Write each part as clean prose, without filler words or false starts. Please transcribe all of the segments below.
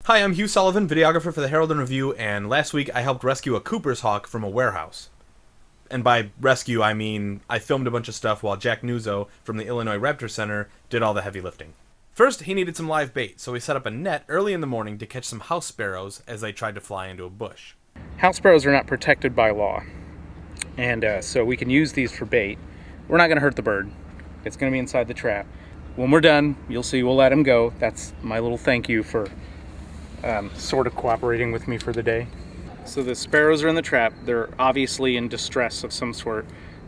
Hi, I'm Hugh Sullivan, videographer for the Herald and Review, and last week I helped rescue a Cooper's hawk from a warehouse. And by rescue, I mean I filmed a bunch of stuff while Jacques Nuzzo from the Illinois Raptor Center did all the heavy lifting. First, he needed some live bait, so we set up a net early in the morning to catch some house sparrows as they tried to fly into a bush. House sparrows are not protected by law, and so we can use these for bait. We're not going to hurt the bird. It's going to be inside the trap. When we're done, you'll see we'll let him go. That's my little thank you for sort of cooperating with me for the day. So the sparrows are in the trap. They're obviously in distress of some sort.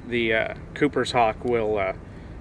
The Cooper's hawk will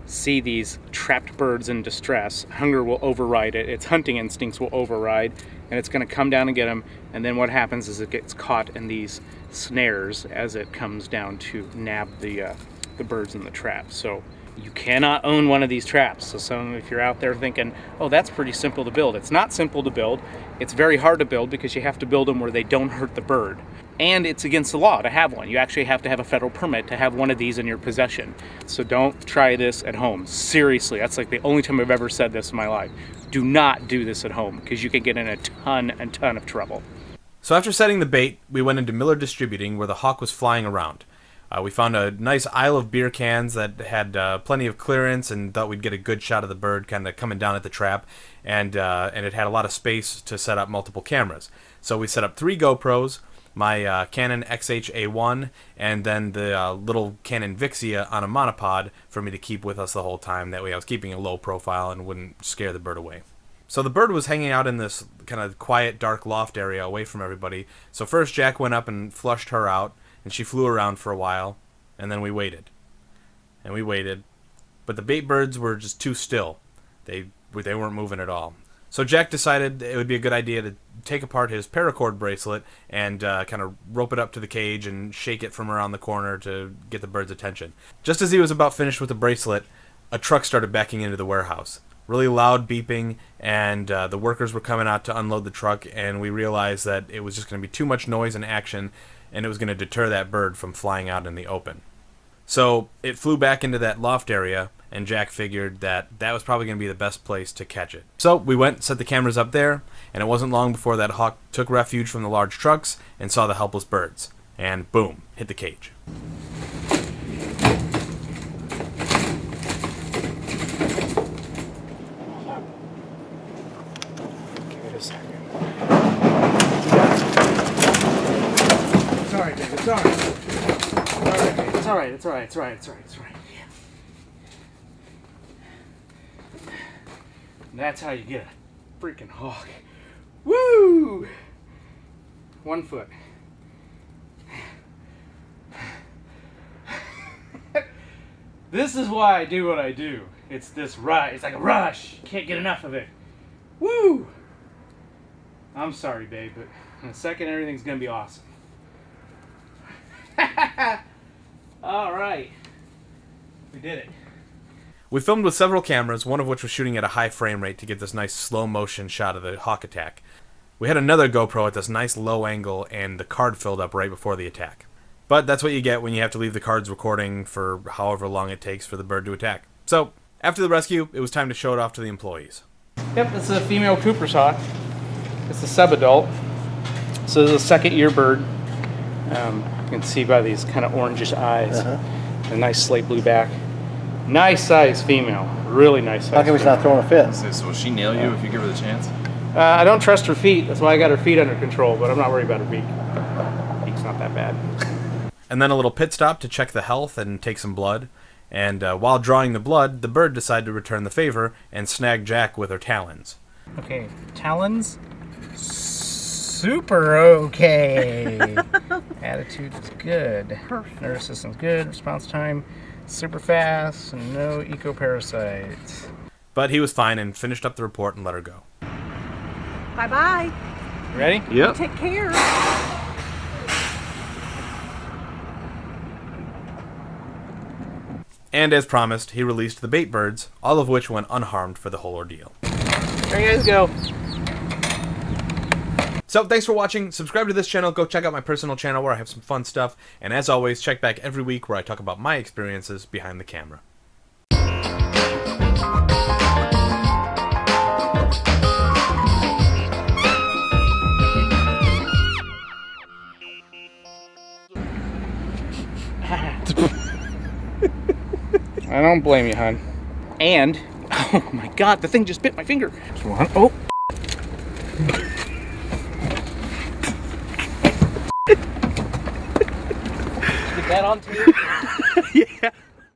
see these trapped birds in distress. Hunger will override it. Its hunting instincts will override, and it's going to come down and get them. And then what happens is it gets caught in these snares as it comes down to nab the birds in the trap. So you cannot own one of these traps. So if you're out there thinking, oh, that's pretty simple to build. It's not simple to build. It's very hard to build because you have to build them where they don't hurt the bird. And it's against the law to have one. You actually have to have a federal permit to have one of these in your possession. So don't try this at home. Seriously, that's like the only time I've ever said this in my life. Do not do this at home because you can get in a ton of trouble. So after setting the bait, we went into Mueller Distributing where the hawk was flying around. We found a nice aisle of beer cans that had plenty of clearance and thought we'd get a good shot of the bird kind of coming down at the trap, and it had a lot of space to set up multiple cameras. So we set up 3 GoPros, my Canon XH-A1, and then the little Canon Vixia on a monopod for me to keep with us the whole time. That way I was keeping a low profile and wouldn't scare the bird away. So the bird was hanging out in this kind of quiet, dark loft area away from everybody. So first Jack went up and flushed her out, and she flew around for a while, and then we waited. And we waited. But the bait birds were just too still. They weren't moving at all. So Jack decided it would be a good idea to take apart his paracord bracelet and kind of rope it up to the cage and shake it from around the corner to get the bird's attention. Just as he was about finished with the bracelet, a truck started backing into the warehouse. Really loud beeping, and the workers were coming out to unload the truck, and we realized that it was just going to be too much noise and action, and it was going to deter that bird from flying out in the open. So it flew back into that loft area, and Jack figured that that was probably going to be the best place to catch it. So we went and set the cameras up there, and it wasn't long before that hawk took refuge from the large trucks and saw the helpless birds. And boom, hit the cage. Give it a second. It's alright, Dave. It's alright. It's alright. It's alright. Yeah. And that's how you get a freaking hawk. Woo! 1 foot. This is why I do what I do. It's this rush. It's like a rush. Can't get enough of it. Woo! I'm sorry, babe, but in a second everything's gonna be awesome. All right, we did it. We filmed with several cameras, one of which was shooting at a high frame rate to get this nice slow motion shot of the hawk attack. We had another GoPro at this nice low angle, and the card filled up right before the attack. But that's what you get when you have to leave the cards recording for however long it takes for the bird to attack. So after the rescue, it was time to show it off to the employees. Yep, this is a female Cooper's hawk. It's a subadult. So this is a second-year bird. You can see by these kind of orangish eyes. A nice slate blue back. Nice size female. Really nice size. How come he's not throwing a fit? So will she nail you if you give her the chance? I don't trust her feet. That's why I got her feet under control, but I'm not worried about her beak. Beak's not that bad. And then a little pit stop to check the health and take some blood. And while drawing the blood, the bird decided to return the favor and snag Jack with her talons. Okay, talons. Super okay. Attitude is good. Perfect. Nervous system's good. Response time super fast. No ecoparasites. But he was fine and finished up the report and let her go. Bye-bye. Ready? Yep. Take care. And as promised, he released the bait birds, all of which went unharmed for the whole ordeal. There you guys go. So thanks for watching. Subscribe to this channel. Go check out my personal channel where I have some fun stuff. And as always, check back every week where I talk about my experiences behind the camera. I don't blame you, hon. And, oh my God, the thing just bit my finger. One, oh. Get that on tape.